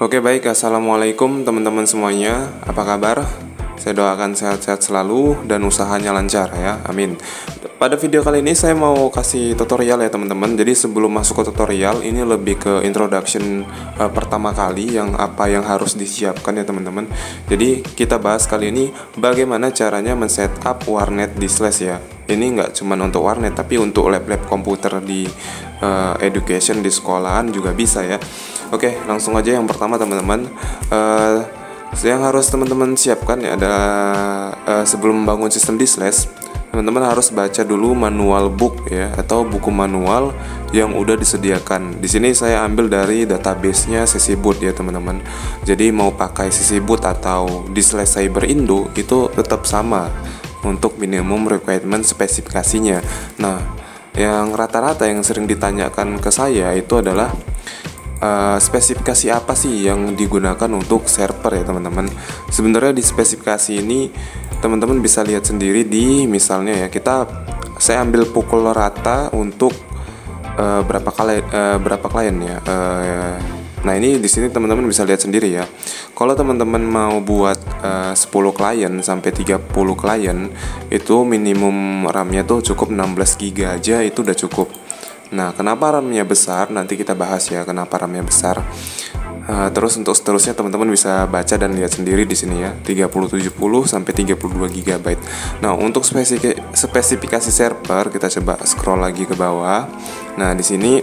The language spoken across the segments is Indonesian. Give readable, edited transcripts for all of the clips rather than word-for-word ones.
Oke baik, Assalamualaikum teman-teman semuanya. Apa kabar? Saya doakan sehat-sehat selalu dan usahanya lancar ya, amin. Pada video kali ini saya mau kasih tutorial ya teman-teman. Jadi sebelum masuk ke tutorial, ini lebih ke introduction pertama kali yang apa yang harus disiapkan ya teman-teman. Jadi kita bahas kali ini bagaimana caranya men-setup warnet di Slash ya. Ini nggak cuma untuk warnet, tapi untuk lab-lab komputer di education di sekolahan juga bisa ya. Oke, langsung aja yang pertama teman-teman. Yang harus teman-teman siapkan ya adalah sebelum membangun sistem di Slash, teman-teman harus baca dulu manual book ya, atau buku manual yang udah disediakan. Di sini saya ambil dari database-nya Sesiboot ya teman-teman. Jadi mau pakai Sesiboot atau di Slash Cyber Indo itu tetap sama untuk minimum requirement spesifikasinya. Nah, yang rata-rata yang sering ditanyakan ke saya itu adalah spesifikasi apa sih yang digunakan untuk server ya teman-teman. Sebenarnya di spesifikasi ini teman-teman bisa lihat sendiri di misalnya ya, saya ambil pukul rata untuk berapa klien ya. Nah ini di sini teman-teman bisa lihat sendiri ya. Kalau teman-teman mau buat 10 klien sampai 30 klien, itu minimum RAM-nya tuh cukup 16 GB aja, itu udah cukup. Nah, kenapa RAM-nya besar? Nanti kita bahas ya kenapa RAM-nya besar. Terus untuk seterusnya teman-teman bisa baca dan lihat sendiri di sini ya, 3070 sampai 32 GB. Nah, untuk spesifikasi server kita coba scroll lagi ke bawah. Nah, di sini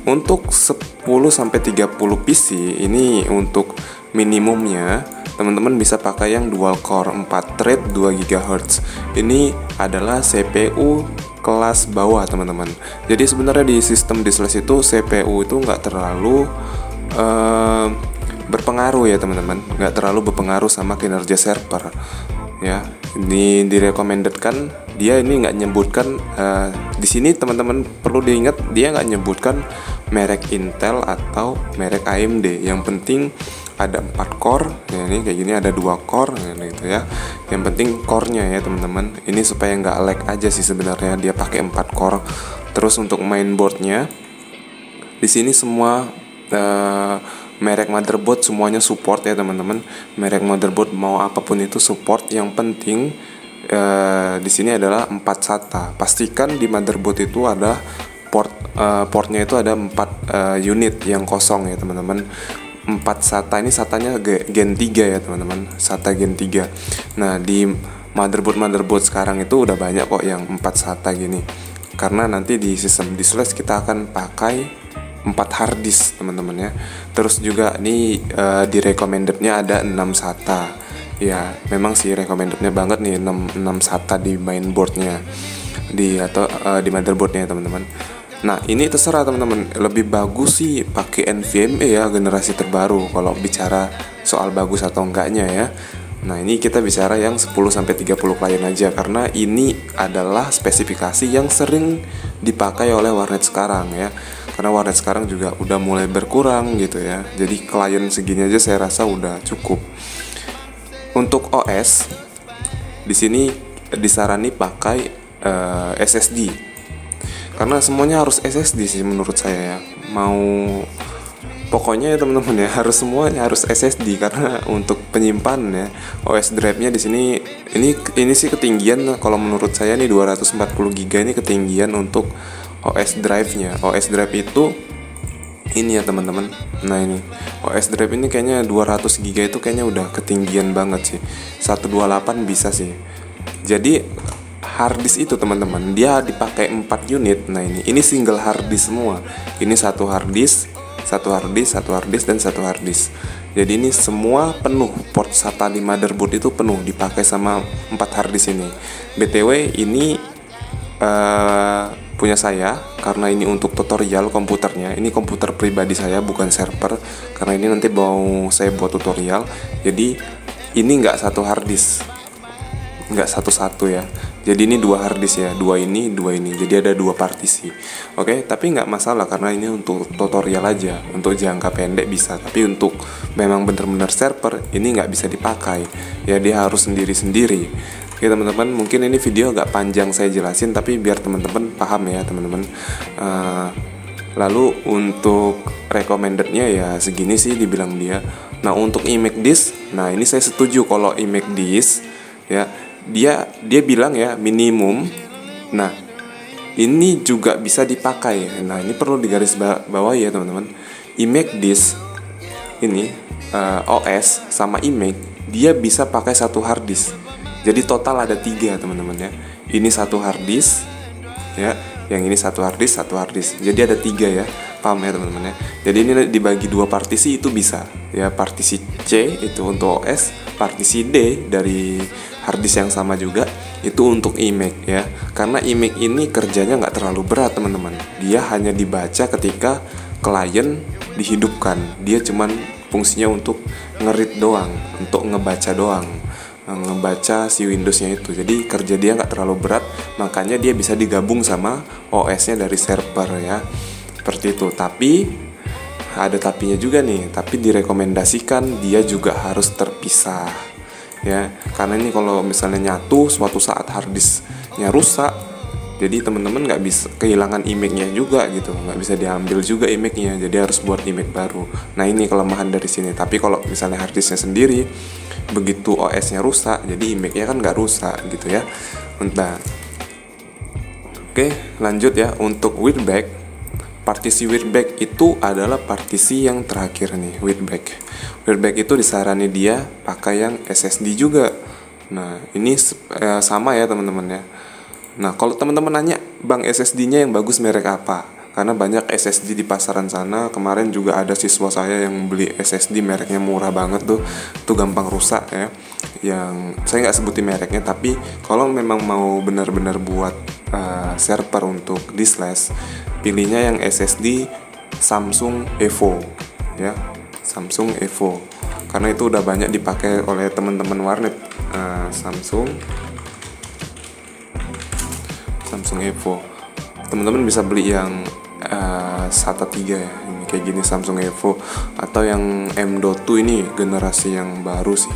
untuk 10 sampai 30 PC ini untuk minimumnya teman-teman bisa pakai yang dual core 4 thread 2 GHz. Ini adalah CPU kelas bawah teman-teman. Jadi sebenarnya di sistem di Slash itu CPU itu nggak terlalu berpengaruh ya teman-teman, nggak terlalu berpengaruh sama kinerja server ya. Ini direkomendedkan, dia ini nggak nyebutkan di sini teman-teman perlu diingat, dia nggak nyebutkan merek Intel atau merek AMD. Yang penting ada 4 core ya, ini kayak gini ada 2 core gitu ya. Yang penting core-nya ya teman-teman. Ini supaya nggak lag aja sih sebenarnya, dia pakai 4 core. Terus untuk mainboardnya di sini semua merek motherboard semuanya support ya teman-teman. Merek motherboard mau apapun itu support. Yang penting di sini adalah 4 SATA. Pastikan di motherboard itu ada portnya itu ada 4 unit yang kosong ya teman-teman. 4 SATA ini SATA-nya Gen 3 ya teman-teman, SATA Gen 3. Nah di motherboard sekarang itu udah banyak kok yang 4 SATA gini, karena nanti di sistem di Slash kita akan pakai 4 harddisk teman-teman ya. Terus juga ini di recommendednya ada 6 SATA ya, memang sih recommendednya banget nih 6 SATA di mainboardnya di motherboardnya teman-teman. Nah ini terserah teman-teman, lebih bagus sih pakai NVMe ya, generasi terbaru kalau bicara soal bagus atau enggaknya ya. Nah ini kita bicara yang 10-30 klien aja, karena ini adalah spesifikasi yang sering dipakai oleh warnet sekarang ya. Karena warnet sekarang juga udah mulai berkurang gitu ya, jadi klien segini aja saya rasa udah cukup. Untuk OS di sini disarani pakai SSD. Karena semuanya harus SSD sih menurut saya ya. Pokoknya ya teman-teman ya, semuanya harus SSD karena untuk penyimpanan ya. OS drive-nya di sini ini sih ketinggian kalau menurut saya nih 240 GB ini ketinggian untuk OS drive-nya. OS drive itu ini ya teman-teman. Nah ini OS drive ini kayaknya 200 GB itu kayaknya udah ketinggian banget sih. 128 bisa sih. Jadi harddisk itu teman-teman dia dipakai 4 unit. Nah ini single harddisk semua. Ini satu harddisk dan satu harddisk. Jadi ini semua penuh, port SATA di motherboard itu penuh dipakai sama 4 harddisk ini. BTW ini punya saya karena ini untuk tutorial komputernya. Ini komputer pribadi saya bukan server, karena ini nanti mau saya buat tutorial. Jadi ini nggak satu harddisk, nggak satu-satu ya. Jadi ini 2 harddisk ya, 2 ini. Jadi ada 2 partisi. Oke, tapi nggak masalah karena ini untuk tutorial aja. Untuk jangka pendek bisa, tapi untuk memang benar-benar server ini nggak bisa dipakai. Ya dia harus sendiri-sendiri. Oke teman-teman, mungkin ini video agak panjang saya jelasin, tapi biar teman-teman paham ya teman-teman. Lalu untuk recommendednya ya segini sih dibilang dia. Nah untuk iMac disk, nah ini saya setuju kalau iMac disk ya dia bilang ya minimum. Nah ini juga bisa dipakai. Nah ini perlu digaris bawah ya teman-teman. iMac disk ini OS sama iMac dia bisa pakai satu hard disk. Jadi total ada 3 teman-teman ya. Ini satu hard disk ya, yang ini satu hard disk, jadi ada 3 ya, paham ya teman-teman ya. Jadi ini dibagi 2 partisi itu bisa ya, partisi C itu untuk OS, partisi D dari hard disk yang sama juga itu untuk iMac ya. Karena iMac ini kerjanya nggak terlalu berat teman-teman, dia hanya dibaca ketika klien dihidupkan, dia cuman fungsinya untuk ngerit doang, untuk ngebaca doang, ngebaca si Windowsnya itu. Jadi kerja dia nggak terlalu berat, makanya dia bisa digabung sama OS-nya dari server ya, seperti itu. Tapi ada tapinya juga nih, tapi direkomendasikan dia juga harus terpisah ya, karena ini kalau misalnya nyatu suatu saat harddisknya rusak, jadi teman-teman nggak bisa kehilangan iMac-nya juga gitu, nggak bisa diambil juga iMac-nya, jadi harus buat iMac baru. Nah ini kelemahan dari sini. Tapi kalau misalnya harddisknya sendiri, begitu OS-nya rusak, jadi iMac-nya kan nggak rusak gitu ya. Nah, oke lanjut ya. Untuk readback, partisi readback itu adalah partisi yang terakhir nih. Readback itu disarani dia pakai yang SSD juga. Nah ini sama ya teman-teman ya. Nah, kalau teman-teman nanya, Bang SSD-nya yang bagus merek apa? Karena banyak SSD di pasaran sana. Kemarin juga ada siswa saya yang beli SSD mereknya murah banget tuh gampang rusak ya. Yang saya nggak sebutin mereknya, tapi kalau memang mau benar-benar buat server untuk disk flash, pilihnya yang SSD Samsung Evo ya, Samsung Evo. Karena itu udah banyak dipakai oleh teman-teman warnet. Samsung Evo, teman-teman bisa beli yang SATA 3 ya, ini kayak gini Samsung Evo, atau yang M.2 ini generasi yang baru sih.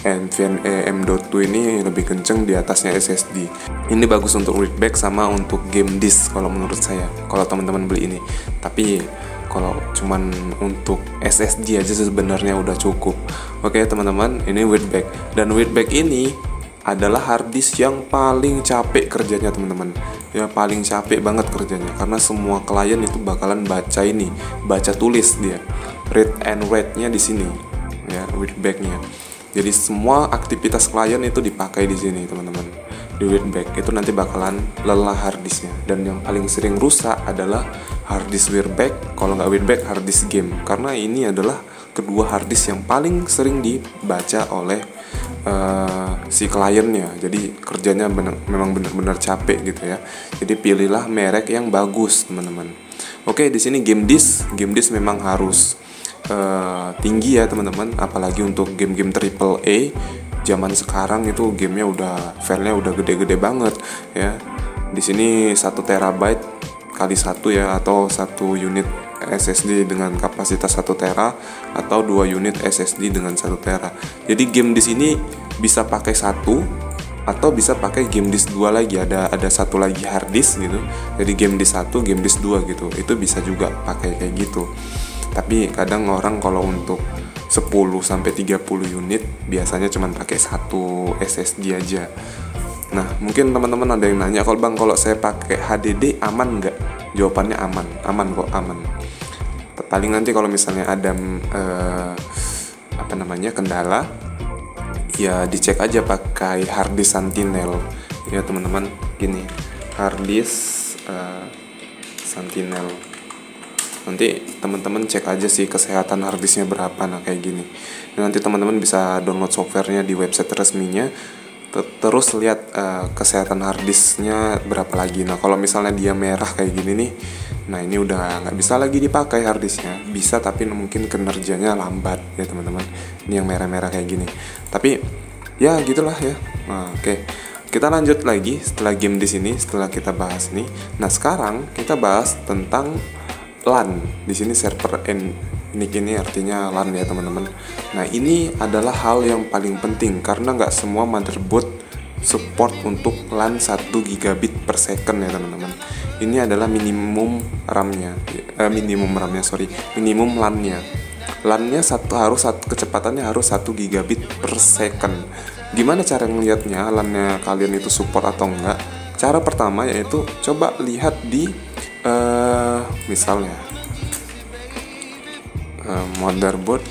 NVMe M.2 ini lebih kenceng di atasnya SSD. Ini bagus untuk readback sama untuk game disk kalau menurut saya, kalau teman-teman beli ini. Tapi kalau cuman untuk SSD aja sebenarnya udah cukup. Oke teman-teman, ini readback. Dan readback ini adalah harddisk yang paling capek kerjanya teman-teman ya, paling capek banget kerjanya, karena semua klien itu bakalan baca ini, baca tulis dia, read and write-nya di sini ya, readback-nya. Jadi semua aktivitas klien itu dipakai di sini teman-teman, di readback itu nanti bakalan lelah harddisknya. Dan yang paling sering rusak adalah harddisk readback, kalau nggak readback harddisk game, karena ini adalah kedua harddisk yang paling sering dibaca oleh si kliennya. Jadi kerjanya memang benar-benar capek gitu ya. Jadi pilihlah merek yang bagus teman-teman. Oke, di sini game disk memang harus tinggi ya teman-teman, apalagi untuk game-game AAA zaman sekarang itu gamenya udah filenya udah gede-gede banget ya. Di sini 1 terabyte kali 1 ya, atau 1 unit SSD dengan kapasitas 1 tera atau 2 unit SSD dengan 1 tera. Jadi game disk ini bisa pakai 1 atau bisa pakai game disk 2 lagi, ada 1 lagi hard disk gitu. Jadi game disk 1, game disk 2 gitu. Itu bisa juga pakai kayak gitu. Tapi kadang orang kalau untuk 10 sampai 30 unit biasanya cuma pakai 1 SSD aja. Nah, mungkin teman-teman ada yang nanya, kalau Bang kalau saya pakai HDD aman nggak? Jawabannya aman kok, aman. Paling nanti kalau misalnya ada kendala, ya dicek aja pakai harddisk Sentinel ya teman-teman. Gini, harddisk Sentinel. Nanti teman-teman cek aja sih kesehatan harddisknya berapa. Nah kayak gini. Nanti teman-teman bisa download softwarenya di website resminya. Terus lihat kesehatan harddisknya berapa lagi. Nah kalau misalnya dia merah kayak gini nih, nah ini udah nggak bisa lagi dipakai harddisknya. Bisa tapi mungkin kinerjanya lambat ya teman-teman. Ini yang merah-merah kayak gini. Tapi ya gitulah ya. Nah, oke. Kita lanjut lagi setelah game di sini, setelah kita bahas nih. Nah sekarang kita bahas tentang LAN. Di sini server ini artinya LAN ya teman-teman. Nah ini adalah hal yang paling penting karena nggak semua motherboard support untuk LAN 1 gigabit per second ya teman-teman. Ini adalah minimum RAM-nya, minimum LAN-nya. LAN-nya kecepatannya harus 1 gigabit per second. Gimana cara ngelihatnya LAN-nya kalian itu support atau enggak? Cara pertama yaitu coba lihat di misalnya motherboard.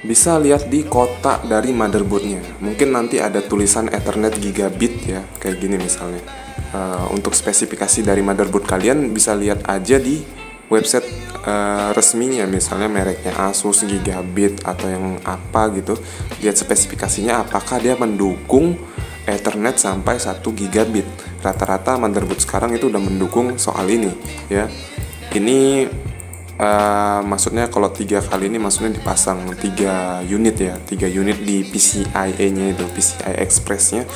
Bisa lihat di kotak dari motherboardnya. Mungkin nanti ada tulisan Ethernet gigabit ya, kayak gini misalnya. Untuk spesifikasi dari motherboard kalian bisa lihat aja di website resminya, misalnya mereknya Asus Gigabit atau yang apa gitu. Lihat spesifikasinya apakah dia mendukung Ethernet sampai 1 gigabit. Rata-rata motherboard sekarang itu udah mendukung soal ini ya. Ini maksudnya kalau 3 kali ini maksudnya dipasang 3 unit ya, 3 unit di PCIe-nya itu, PCI Express-nya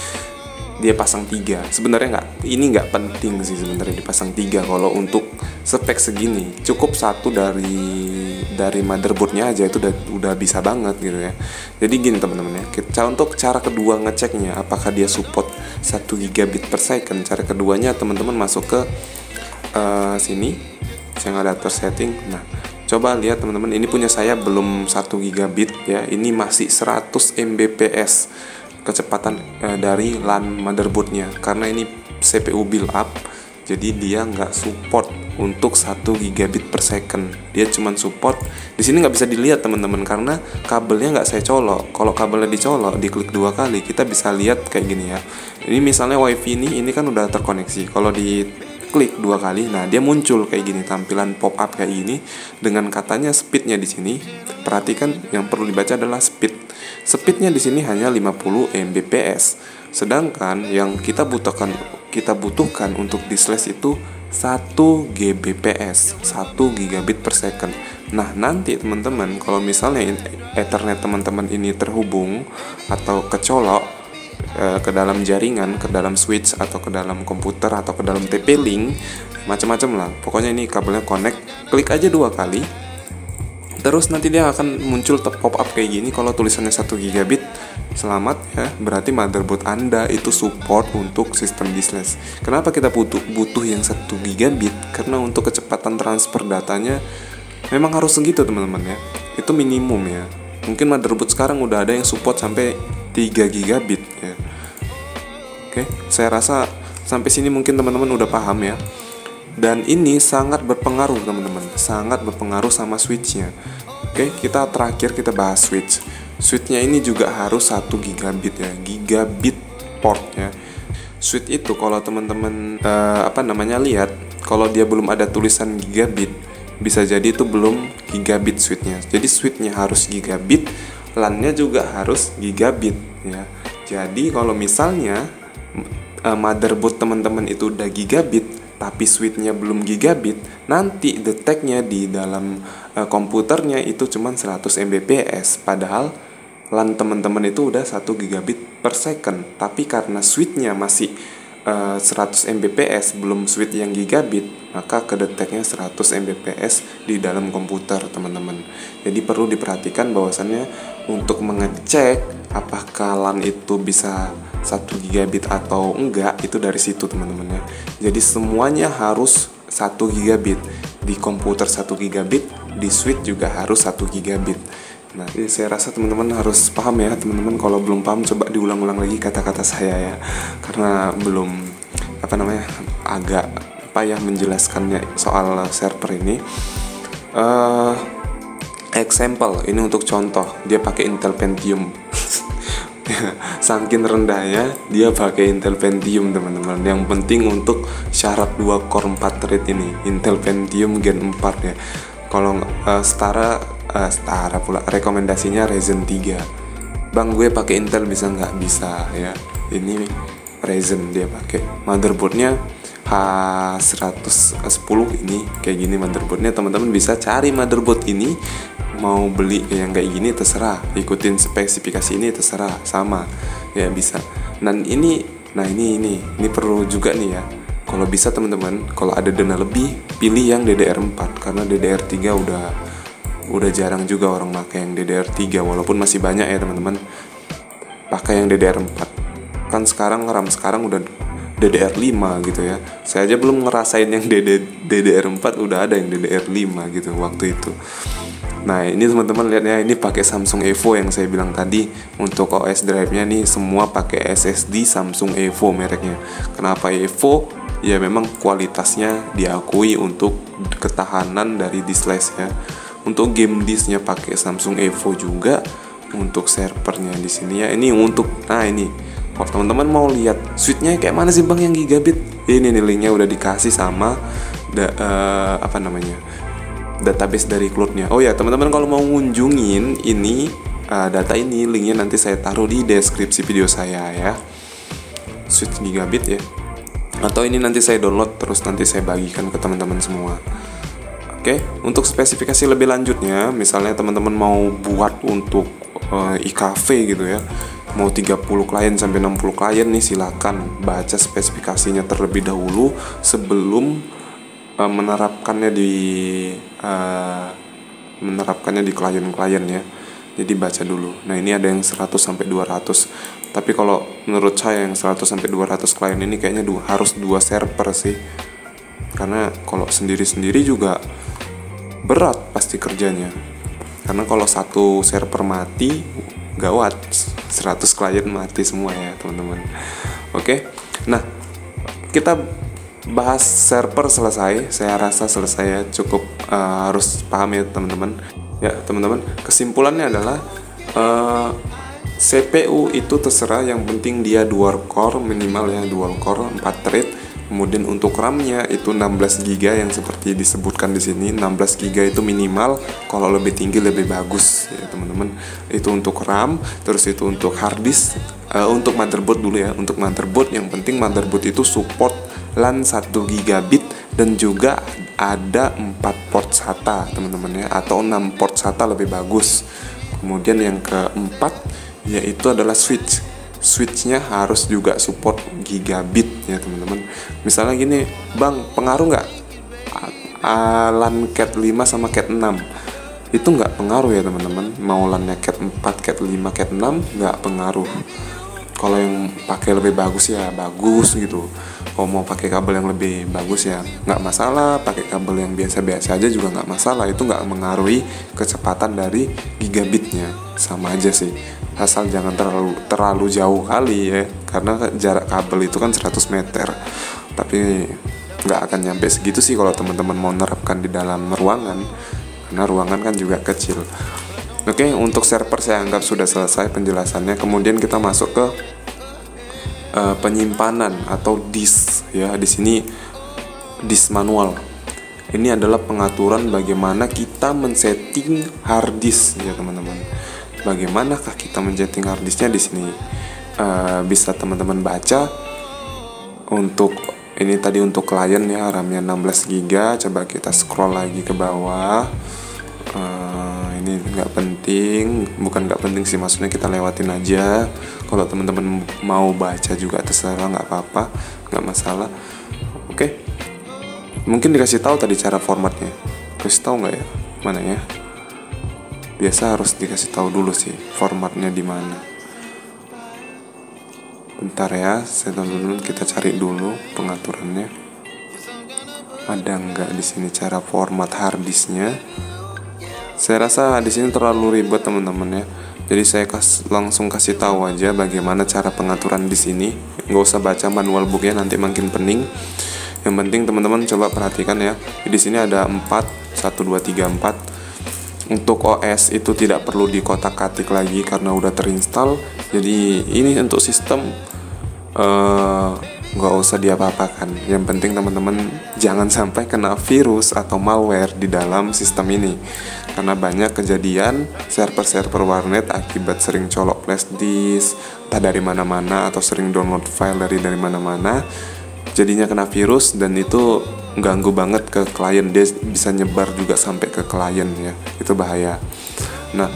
dia pasang 3. Sebenarnya ini nggak penting sih sebenarnya dipasang 3 kalau untuk spek segini. Cukup satu dari motherboardnya aja itu udah bisa banget gitu ya. Jadi gini teman-teman ya. Untuk cara kedua ngeceknya apakah dia support 1 gigabit per second. Cara keduanya teman-teman masuk ke sini yang ada atur setting. Nah, coba lihat teman-teman, ini punya saya belum 1 gigabit ya. Ini masih 100 Mbps kecepatan dari LAN motherboardnya, karena ini CPU build up, jadi dia nggak support untuk 1 gigabit per second. Dia cuman support di sini, nggak bisa dilihat teman-teman karena kabelnya nggak saya colok. Kalau kabelnya dicolok, diklik 2 kali, kita bisa lihat kayak gini ya. Ini misalnya wifi ini kan udah terkoneksi. Kalau diklik 2 kali, nah dia muncul kayak gini, tampilan pop up kayak gini dengan katanya speednya di sini. Perhatikan yang perlu dibaca adalah speed. Speednya di sini hanya 50 Mbps. Sedangkan yang kita butuhkan untuk di slash itu 1 Gbps, 1 gigabit per second. Nah, nanti teman-teman kalau misalnya Ethernet teman-teman ini terhubung atau kecolok ke dalam jaringan, ke dalam switch atau ke dalam komputer atau ke dalam TP-Link, macam-macam lah. Pokoknya ini kabelnya connect, klik aja 2 kali. Terus nanti dia akan muncul pop up kayak gini. Kalau tulisannya 1 gigabit, selamat ya, berarti motherboard Anda itu support untuk sistem diskless. Kenapa kita butuh yang 1 gigabit? Karena untuk kecepatan transfer datanya memang harus segitu teman-teman ya. Itu minimum ya. Mungkin motherboard sekarang udah ada yang support sampai 3 gigabit ya. Oke, saya rasa sampai sini mungkin teman-teman udah paham ya. Dan ini sangat berpengaruh teman-teman, sangat berpengaruh sama switchnya. Oke, kita bahas switch. Switchnya ini juga harus 1 gigabit ya, gigabit portnya. Switch itu kalau teman-teman lihat, kalau dia belum ada tulisan gigabit, bisa jadi itu belum gigabit switchnya. Jadi switchnya harus gigabit, LAN-nya juga harus gigabit ya. Jadi kalau misalnya motherboard teman-teman itu udah gigabit tapi switchnya belum gigabit, nanti detectnya di dalam komputernya itu cuma 100 Mbps, padahal LAN teman-teman itu udah 1 gigabit per second. Tapi karena switchnya masih 100 Mbps, belum switch yang gigabit, maka kedeteknya 100 Mbps di dalam komputer teman-teman. Jadi perlu diperhatikan bahwasannya untuk mengecek apakah LAN itu bisa 1 gigabit atau enggak, itu dari situ teman-teman ya. Jadi semuanya harus 1 gigabit. Di komputer 1 gigabit, di switch juga harus 1 gigabit. Nah, saya rasa teman-teman harus paham ya teman-teman. Kalau belum paham coba diulang-ulang lagi kata-kata saya ya. Karena belum agak payah menjelaskannya soal server ini. Example, ini untuk contoh, dia pakai Intel Pentium. Saking rendahnya dia pakai Intel Pentium teman-teman. Yang penting untuk syarat 2 core 4 thread ini Intel Pentium Gen 4 ya. Kalau setara pula rekomendasinya Ryzen 3. Bang, gue pakai Intel bisa nggak? Bisa ya. Ini Ryzen dia pakai. Motherboardnya H110 ini kayak gini motherboardnya. Teman-teman bisa cari motherboard ini, mau beli yang kayak gini terserah, ikutin spesifikasi ini terserah, sama ya bisa. Dan ini perlu juga nih ya. Kalau bisa teman-teman, kalau ada dana lebih, pilih yang DDR4 karena DDR3 udah jarang juga orang pakai yang DDR3, walaupun masih banyak ya teman-teman pakai yang DDR4. Kan sekarang RAM sekarang udah DDR5 gitu ya. Saya aja belum ngerasain yang DDR4, udah ada yang DDR5 gitu waktu itu. Nah ini teman-teman lihat ya, ini pakai Samsung Evo yang saya bilang tadi. Untuk OS drive-nya nih semua pakai SSD Samsung Evo mereknya. Kenapa Evo? Ya memang kualitasnya diakui untuk ketahanan dari disk flash ya. Untuk game disknya pakai Samsung Evo juga. Untuk servernya di sini ya, ini untuk, nah ini kalau teman-teman mau lihat switchnya kayak mana sih bang yang gigabit, ini nih linknya udah dikasih sama database dari cloudnya. Oh ya teman-teman, kalau mau ngunjungin ini data ini, linknya nanti saya taruh di deskripsi video saya ya, switch gigabit ya, atau ini nanti saya download terus nanti saya bagikan ke teman-teman semua. Oke, untuk spesifikasi lebih lanjutnya, misalnya teman-teman mau buat untuk e-cafe gitu ya, mau 30 klien sampai 60 klien nih, silakan baca spesifikasinya terlebih dahulu sebelum menerapkannya di klien-klien ya. Jadi baca dulu. Nah, ini ada yang 100 sampai 200. Tapi kalau menurut saya yang 100 sampai 200 klien ini kayaknya harus 2 server sih. Karena kalau sendiri-sendiri juga berat pasti kerjanya. Karena kalau satu server mati, gawat, 100 klien mati semua ya teman-teman. Oke, nah kita bahas server selesai. Saya rasa selesai ya, cukup harus paham ya teman-teman. Ya teman-teman, kesimpulannya adalah CPU itu terserah, yang penting dia dual core minimal ya, dual core 4 thread. Kemudian untuk RAM-nya itu 16 GB yang seperti disebutkan di sini, 16 GB itu minimal, kalau lebih tinggi lebih bagus ya teman-teman. Itu untuk RAM, terus itu untuk hard disk. Untuk motherboard dulu ya, untuk motherboard yang penting motherboard itu support LAN 1 GB dan juga ada 4 port SATA teman-teman ya, atau 6 port SATA lebih bagus. Kemudian yang keempat yaitu adalah switchnya harus juga support gigabit ya teman-teman. Misalnya gini, bang, pengaruh nggak LAN Cat 5 sama Cat 6? Itu nggak pengaruh ya teman-teman. Mau LAN-nya Cat 4, Cat 5, Cat 6 nggak pengaruh. Kalau yang pakai lebih bagus ya bagus gitu. Kalau mau pakai kabel yang lebih bagus ya nggak masalah. Pakai kabel yang biasa-biasa aja juga nggak masalah. Itu nggak mengaruhi kecepatan dari gigabitnya, sama aja sih. Asal jangan terlalu jauh kali ya, karena jarak kabel itu kan 100 meter. Tapi nggak akan nyampe segitu sih kalau teman-teman mau menerapkan di dalam ruangan, karena ruangan kan juga kecil. Oke, untuk server saya anggap sudah selesai penjelasannya. Kemudian kita masuk ke penyimpanan atau disk ya. Di sini disk manual. Ini adalah pengaturan bagaimana kita men-setting hard disk ya teman-teman. Bagaimanakah kita men-setting hard disknya di sini? Bisa teman-teman baca. Untuk ini tadi untuk klien ya, RAM-nya 16 GB. Coba kita scroll lagi ke bawah. Ini nggak penting, bukan nggak penting sih, maksudnya kita lewatin aja. Kalau teman-teman mau baca juga terserah, nggak apa-apa, nggak masalah. Oke, mungkin dikasih tahu tadi cara formatnya, kasih tahu nggak ya, mana ya? Biasa harus dikasih tahu dulu sih formatnya di mana. Bentar ya, saya dulu kita cari dulu pengaturannya. Ada nggak di sini cara format hard disknya? Saya rasa di sini terlalu ribet teman-teman ya. Jadi saya langsung kasih tahu aja bagaimana cara pengaturan di sini. Nggak usah baca manual booknya, nanti makin pening. Yang penting teman-teman coba perhatikan ya. Di sini ada 4, 1, 2, 3, 4. Untuk OS itu tidak perlu dikotak-katik lagi karena udah terinstall. Jadi ini untuk sistem nggak usah diapa-apakan. Yang penting teman-teman jangan sampai kena virus atau malware di dalam sistem ini, karena banyak kejadian server-server warnet akibat sering colok flash disk entah dari mana-mana atau sering download file dari mana-mana, jadinya kena virus dan itu ganggu banget ke klien. Dia bisa nyebar juga sampai ke klien ya, itu bahaya. Nah,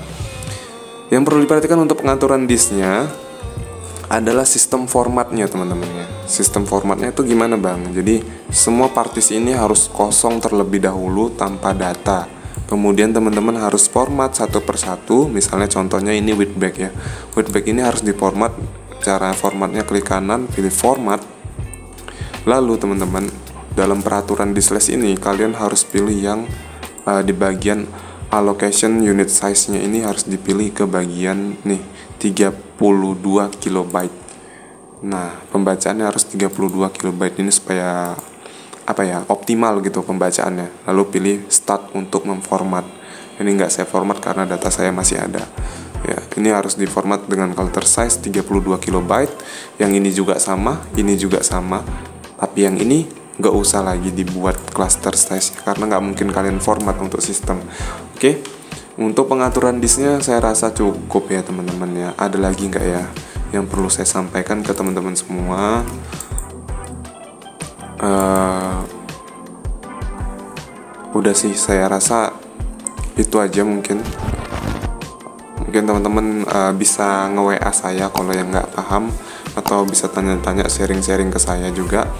yang perlu diperhatikan untuk pengaturan disknya adalah sistem formatnya teman-teman ya. Sistem formatnya itu gimana bang? Jadi semua partisi ini harus kosong terlebih dahulu tanpa data. Kemudian teman-teman harus format satu persatu. Misalnya contohnya ini Witback ya. Witback ini harus diformat. Cara formatnya klik kanan, pilih format. Lalu teman-teman dalam peraturan di slash ini kalian harus pilih yang di bagian allocation unit size-nya ini harus dipilih ke bagian nih 32 kilobyte. Nah, pembacaannya harus 32 kilobyte ini supaya optimal gitu pembacaannya. Lalu pilih start untuk memformat. Ini nggak saya format karena data saya masih ada. Ya, ini harus diformat dengan cluster size 32 kilobyte. Yang ini juga sama, ini juga sama. Tapi yang ini nggak usah lagi dibuat cluster size karena nggak mungkin kalian format untuk sistem. Oke. Untuk pengaturan disknya saya rasa cukup ya teman-teman ya. Ada lagi nggak ya yang perlu saya sampaikan ke teman-teman semua? Udah sih, saya rasa itu aja mungkin teman-teman bisa nge-WA saya kalau yang nggak paham, atau bisa tanya-tanya, sharing-sharing ke saya juga.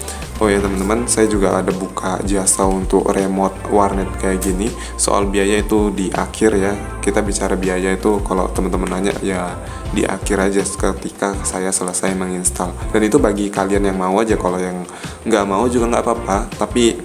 Oh ya teman-teman, saya juga ada buka jasa untuk remote warnet kayak gini. Soal biaya itu di akhir ya. Kita bicara biaya itu kalau teman-teman nanya ya di akhir aja ketika saya selesai menginstal. Dan itu bagi kalian yang mau aja, kalau yang nggak mau juga nggak apa-apa. Tapi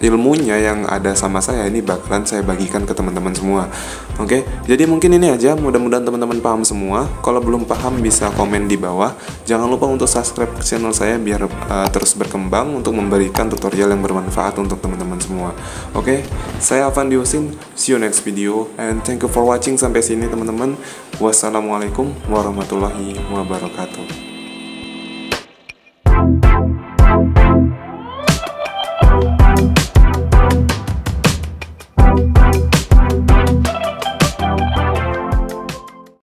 ilmunya yang ada sama saya ini bakalan saya bagikan ke teman-teman semua. Oke, jadi mungkin ini aja. Mudah-mudahan teman-teman paham semua. Kalau belum paham bisa komen di bawah. Jangan lupa untuk subscribe channel saya biar terus berkembang untuk memberikan tutorial yang bermanfaat untuk teman-teman semua. Oke, saya Afandi Husin. See you next video and thank you for watching sampai sini teman-teman. Wassalamualaikum warahmatullahi wabarakatuh.